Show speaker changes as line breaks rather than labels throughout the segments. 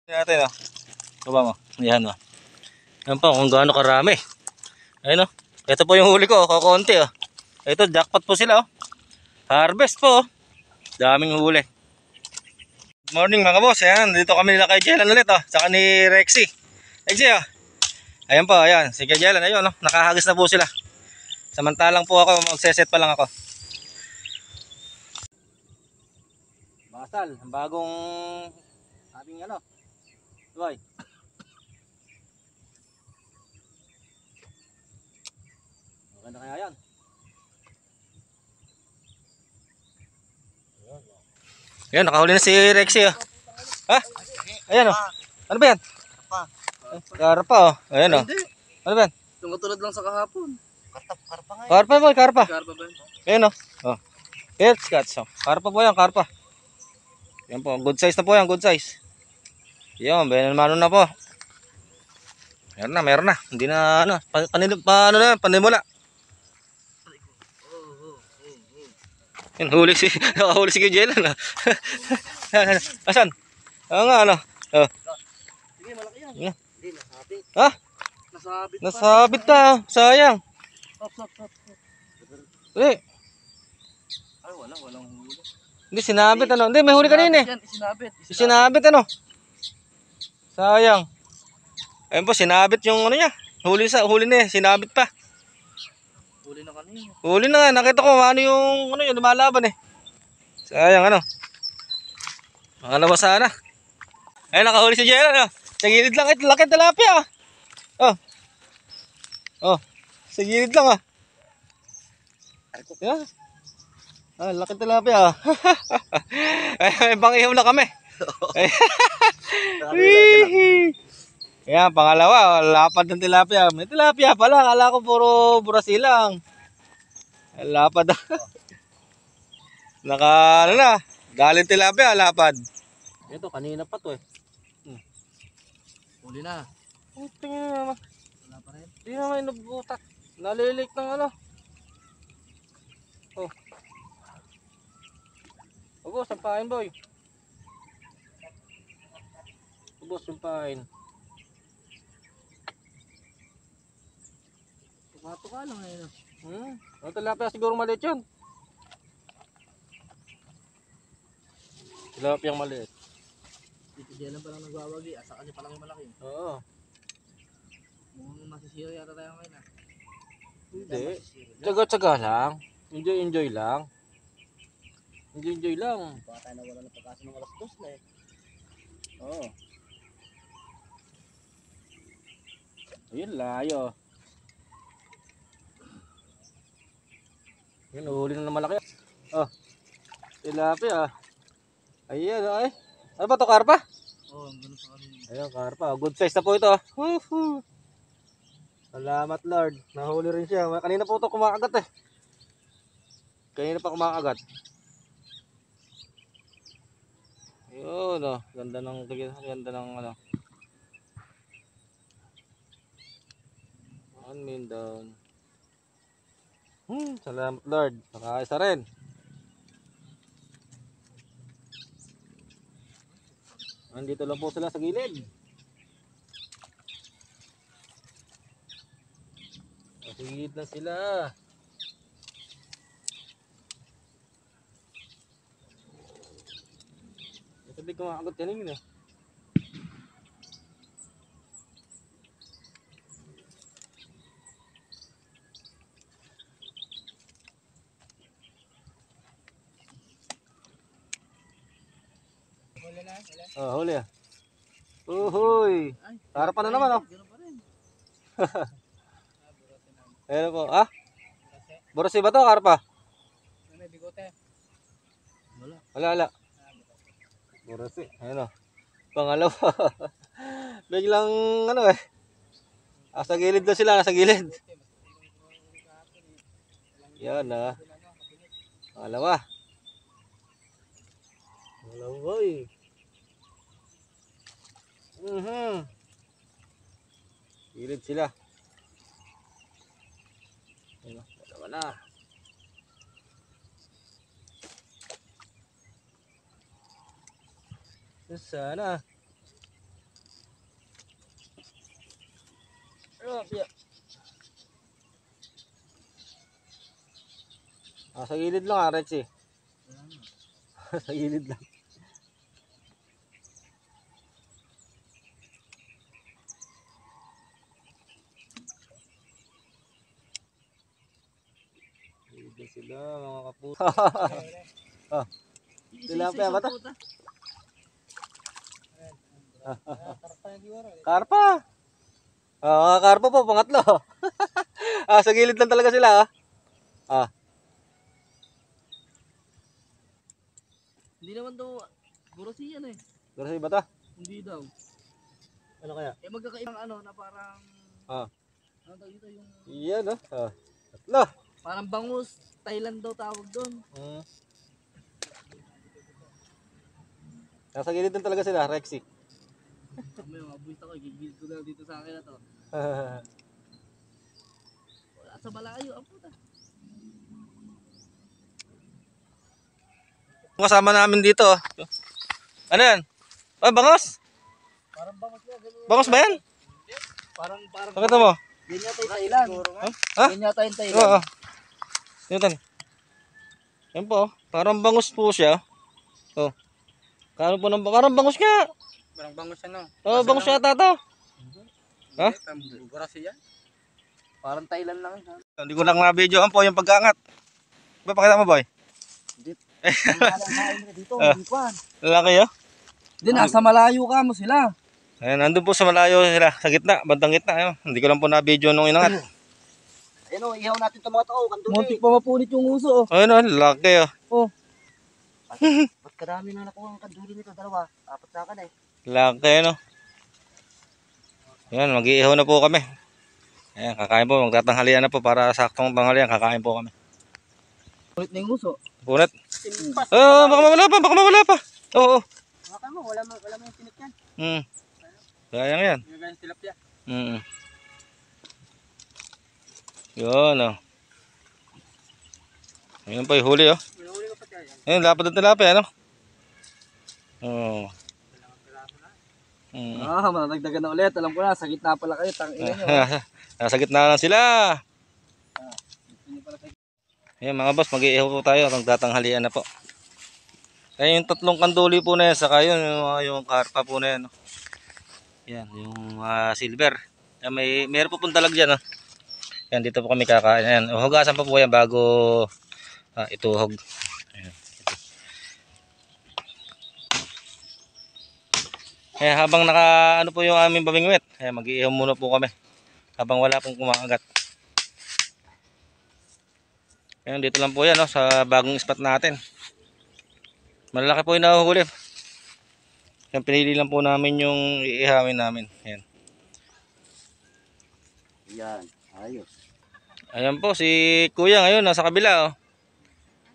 Natin oh. Baba mo. Yan oh. Yan pa kung gaano karami. Ayun oh. Ito po yung huli ko, kukunti oh. Ito jackpot po sila oh. Harvest po oh. Daming huli. Good morning mga boss. Ayan, dito kami nila kay Jellan ulit oh. Saka ni Rexy. Rexy oh. Ayan po, ayan. Si kay Jellan, ayun oh. Nakahagis na po sila. Samantalang po ako, magseset pa lang ako. Basal, ang bagong ating ano. Tuway. Maganda kaya yan. Ayan, nakahuli na si Rexy oh. Ha? Ayan oh. Ano ba yan? Karpa oh. Ayan oh. Ano ba yan?
Yung katulad lang sa kahapon. Karpa nga.
Karpa boy, karpa.
Karpa ba?
Ayan oh. Oh. Here's cats oh. Karpa po yan, karpa. Yan po, good size na po yan, good size. Yan, benamano na po. Meron na. Hindi na ano, panimula. Yan, huli nakahuli si Jellan. Asan? Oo nga, ano? Oh.
Sige, malaki yan.
Yeah.
Hindi, nasabit.
Ha?
Nasabit pa.
Nasabit na, sayang.
Stop.
Hindi.
Ay, walang huli.
Hindi, sinabit ano. Hindi, may huli kanina eh. Sinabit ano. Sayang. Ayun po, sinabit yung ano niya. Huli na eh, sinabit pa.
Huli na kanina.
Huli na nga, nakita ko ano yung lumalaban eh. Sayang ano. Makalawa sana. Ayun, nakahuli si Jellan oh. Sa gilid lang, ito laki tilapia oh. Oh, sa gilid lang ah. Yan. Ah, laki tilapia ah. Ay, pang-ihom na kami. Yan, pangalawa, lapad ng tilapia. May tilapia pala, akala ko puro burasi lang. Lapad ah. Ano na, galing tilapia, lapad. Ito, kanina pa to eh.
Huli na.
Oh, tingnan naman.
Wala pa rin.
Hindi naman nabutak. Nalilik ng ano. Oh. Ubos, sampahin boy. Ubos, sampahin.
Tuka lang ngayon.
Ang tilapia siguro maliit yun. Tilapia yung maliit.
Dito Jellan pa lang nagwawagi. Asa kanya pa lang yung malaki.
Oo.
Mukhang masisiro yata tayo ngayon ah.
Hindi. Tsaga-tsaga lang. Enjoy lang. Enjoy lang.
Baka tayo nawala ng pagkasa ng alas 2 na eh.
Oo. Ayun, layo. Yun, uhuli na malaki. Oh. Tilapia. Ayan, ay. Ano ba to, karpa?
Oo, ang ganun sa kanina.
Ayun, karpa. Good size na po ito. Woohoo! Salamat Lord. Nahuli rin siya. Kanina po ito kumakagat eh. Kanina pa kumakagat. Ayun oh. Ganda ng ano. One min down. Salamat Lord. Nakaisa rin. Andito lang po sila sa gilid. Sa gilid lang sila. Sabi ko makagot yan yun eh. Oh, huli ah. Uhuy. Karpa na naman oh.
Ganun pa rin.
Ayun po. Ah? Burasi ba to, karpa?
May bigote.
Wala. Burasi. Ayun oh. Pangalawa. Biglang ano eh. Sa gilid na sila, nasa gilid. Yan ah. Pangalawa. Boy. Gilid sila. Ayun, dalawa na. Sana. Sa gilid lang Rexy. Sa gilid lang. Hindi sila mga kapuso. Tilapia ba ito? Karpa. Karpa po, pangatlo. Sa gilid lang talaga sila.
Hindi naman daw, burasi yan eh.
Pero sa iba ta?
Hindi daw.
Ano kaya?
Magkakaibang ano na parang, ano tawag dito yung,
Iyan Tatlo.
parang bangus, Thailand daw tawag doon.
Nasa gilid lang talaga sila, Rexy.
May mga buwit ako, gigilid ko na dito sa akin na to. Wala sa malayo, ang puta.
Kasama namin dito. Ano yan? Bangos?
Parang bangus yan.
Bangos ba yan?
Parang,
Pakita mo.
yan yata yung Thailand.
Ha?
Yan yata yung Thailand.
Oo. Yan po. Parang bangus po siya. Parang bangus nga.
Parang bangus yan, no?
Bangus yata to. Ha?
Burasi yan. Parang Thailand lang yan.
Hindi ko lang na-videoan po yung pag-aangat. Pakita mo boy.
Dito, hindi pa.
Lalaki yun.
Hindi, nasa malayo ka mo sila.
Ayan, nandun po sa malayo sila. Sa gitna, bandang gitna. Ayun. Hindi ko lang po na-video nung inangat.
Ayun o, ihaw natin ito mga tao. Muntik pa mapunit yung uso.
Ayun o, lalaki o.
Ba't karami na nakuha ang kanduli nito? Dalawa. Apat sa akin eh.
Lalaki no. Ayan, mag-iihaw na po kami. Ayan, kakain po. Magtatanghalian na po para saktong tanghalian. Kakain po kami.
Punit na yung uso.
Punit. Baka mawala pa. Oo.
Baka mo, wala mo yung tinik yan.
Sayang yan.
Yung ganyan tilapia.
Yun o. Ayun pa yung huli o.
May huli ka pa tayo yan.
Ayun, lapad ng tilapia ano.
Manadagdagan na ulit. Alam ko na, sa gitna pala kayo. Tangina nyo.
Nasa gitna lang sila. Ayan mga boss, mag-iihaw po tayo. Magtatanghalian na po. Ayan yung tatlong kanduli po na yan. Saka yun, yung karpa po na yan. No? Yan, yung silver. Yan, mayroon po pong dalag dyan. No? Yan, dito po kami kakain. Ayan, hugasan pa po yan bago ituhog. Ayan. Ayan, habang ano po yung aming babingwit. Ayan, mag-iihaw muna po kami. Habang wala pong kumakagat. Ayan, dito lang po yan no, sa bagong spot natin. Malalaki po yung nahuhuli. Ayan, pinili lang po namin yung iihawin namin. Ayan.
Yan, ayos.
Ayan po, si Kuya ngayon nasa kabila.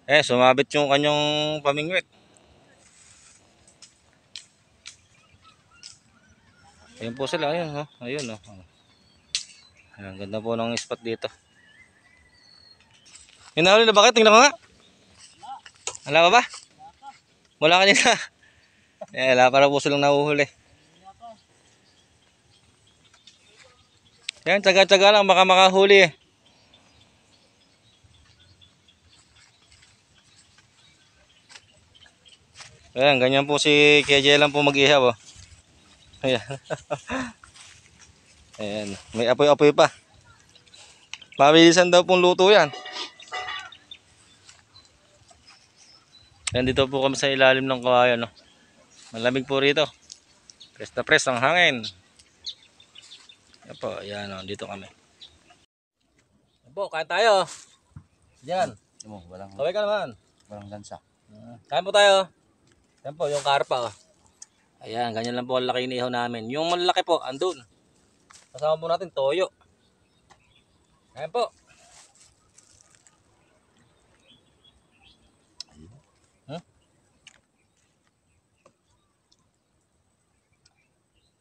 Sumabit yung kanyang pamingwit. Ayan po sila, ayun. Ayun. Ayan, ganda po ng spot dito. Yung nahuli na bakit? Tingnan ko nga. Wala pa ba? Wala kanina. Wala para po silang nahuhuli. Yan, tsaga-tsaga lang baka makahuli eh. Ayan, ganyan po si KJ lang po mag-ihaw. Ayan. Ayan, may apoy-apoy pa. Mabilisan daw pong luto yan. Ayan, dito po kami sa ilalim ng kawayan. No? Malamig po rito. Press na press ang hangin. Ayan po, ayan o, dito kami. Ayan po, kain tayo. Diyan. Kaway ka naman.
Walang lansa.
Kain po tayo. Ayan po, yung karpa. Ayan, ganyan lang po ang laki inihaw namin. Yung malaki po, andun. Kasama po natin, toyo. Ayan po.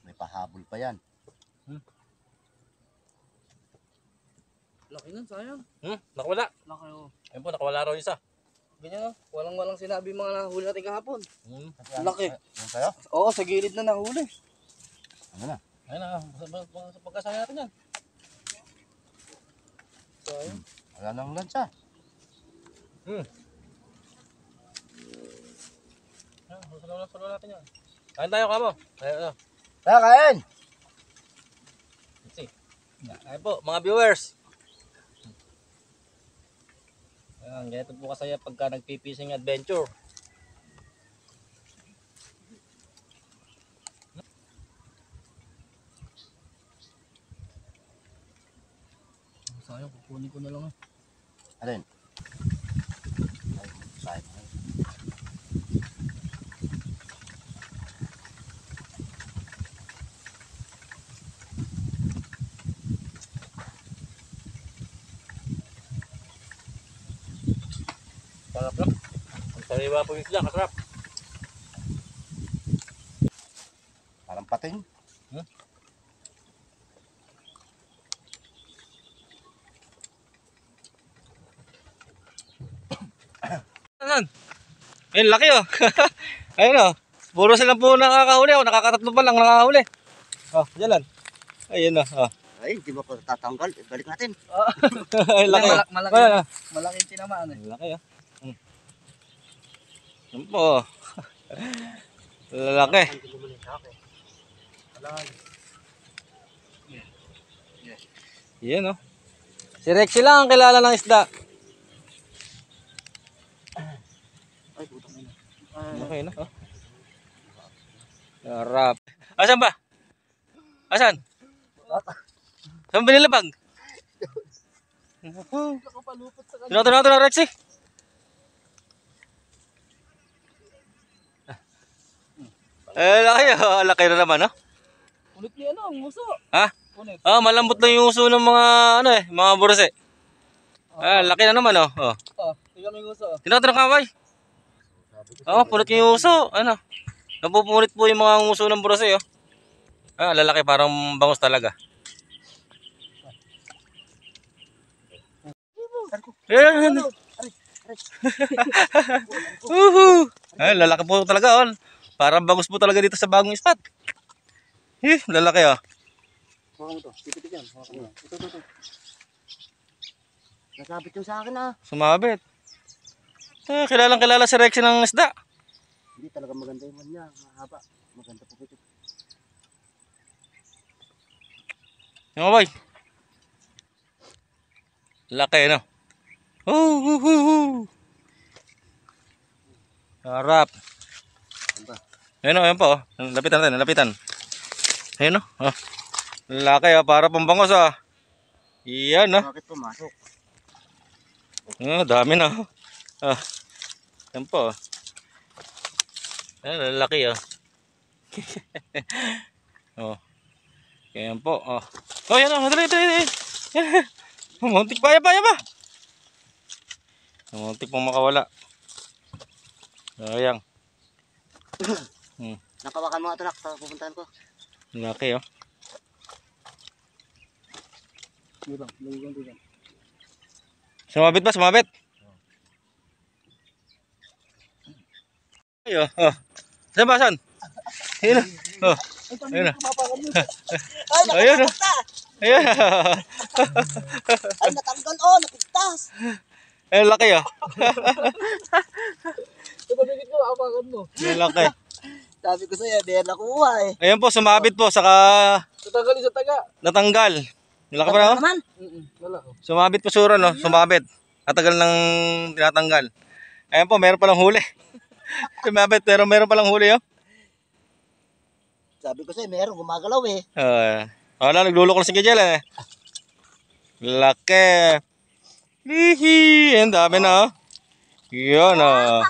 May pahabol pa yan. Laki nun, sayang.
Nakawala.
Laki o.
Ayan po, nakawala raw isa.
Ganyan o. Walang sinabi mga nahuli natin kahapon.
Laki.
Yung sa'yo? Oo, sa gilid na nahuli.
Ayun na, pagkasama natin yan.
Wala nang lansa.
Salo natin yan. Kain tayo kamo. Ayun.
Kain!
Ayun po, mga viewers. Ayan, ganito po kasaya pagka nagpipising adventure. Sayang, kukunin ko na lang.
Alin? Ay, sayang.
Sarap lang. Ang sariwa po yung isda, kasarap.
Parang pating.
Ayan. Ayun, laki oh. Ayun oh. Puro sila po nakakahuli oh. Nakakatatlo pa lang nakakahuli. Oh, dyan lang. Ayun oh. Oh.
Ay, hindi mo pa tatanggal. Balik natin.
Ay, laki.
Malaki.
Ayan, oh.
Malaki yung tinamaan eh.
Laki oh. Yan po. Lalaki. Yan oh. Si Rexy lang ang kilala ng isda.
Ay, putang ina.
Okay na. Oh. Sarap. Asan ba? Asan? Saan ba nilabag?
Nakapalupot sa kanya.
Tinato na Rexy. Laki oh. Laki na naman oh.
Ulit niya ano, ang muso.
Ha?
Ulit.
Malambot lang yung uso ng mga mga burse. Laki na naman oh. Oh.
Tingnan mo yung muso.
Tinato na kaway. Punot yung uso. Ano? Napupunit po yung mga uso ng burse oh. Lalaki parang bangus talaga. Ayan. Woohoo! Lalaki po talaga oh. Parang bangus po talaga dito sa bagong spot. Lalaki oh.
Hawakan mo to. Tipit yan. Hawakan mo. Ito. Nasabit yung sa akin ah.
Sumabit. Kilalang kilala si Rexy ng isda.
Hindi talaga maganda yung man niya. Mahaba. Maganda po ito.
Yung boy. Laki no. Harap. Ayun po. Lapitan natin, lapitan. Ayun oh. Laki para pambangos ah. Iyan
Bakit pumasok?
Dami na. Yan po. Ayun, laki oh. Yan po. Yan dali. Muntik pa. Muntik pong makawala. Ayan.
Nakawakan mo ito nak. Pupuntahan ko.
Laki oh. Sumabit ba? Sumabit? Ayo. Saan ba? Saan? Ayun oh. Ayun na. Ayun oh. Ayun.
Ay, natanggal oh. Napigtas.
Ayun, laki oh.
Tumabigit mo, apakan mo.
Ayun, laki.
Sabi ko sa'yo, di yan nakuha eh.
Ayun po, sumabit po. Saka
Tatanggalin sa taga.
natanggal. Laki pa na oh.
Naman.
Wala.
Sumabit po sura no. Sumabit. Katagal nang tinatanggal. Ayun po, meron palang huli. Sumabit pero meron palang huli oh.
Sabi ko sa'yo, meron gumagalaw eh.
Wala, naglulukol si Kajel eh. Laki. Hihi. Ang dami na oh. Yun oh.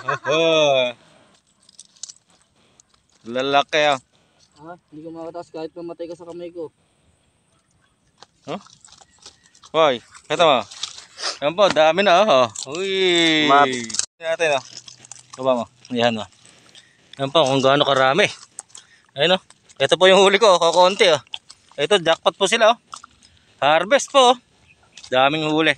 Lalaki oh.
Hindi ko makataas kahit mamatay ka sa kamay ko.
Hoy, kata mo. Yan po, dami na oh. Uy. Natin oh. Baba mo. Yan oh. Yan po, kung gaano karami. Ayun oh. Ito po yung huli ko, kakonti oh. Ito, jackpot po sila oh. Harvest po oh. Daming huli.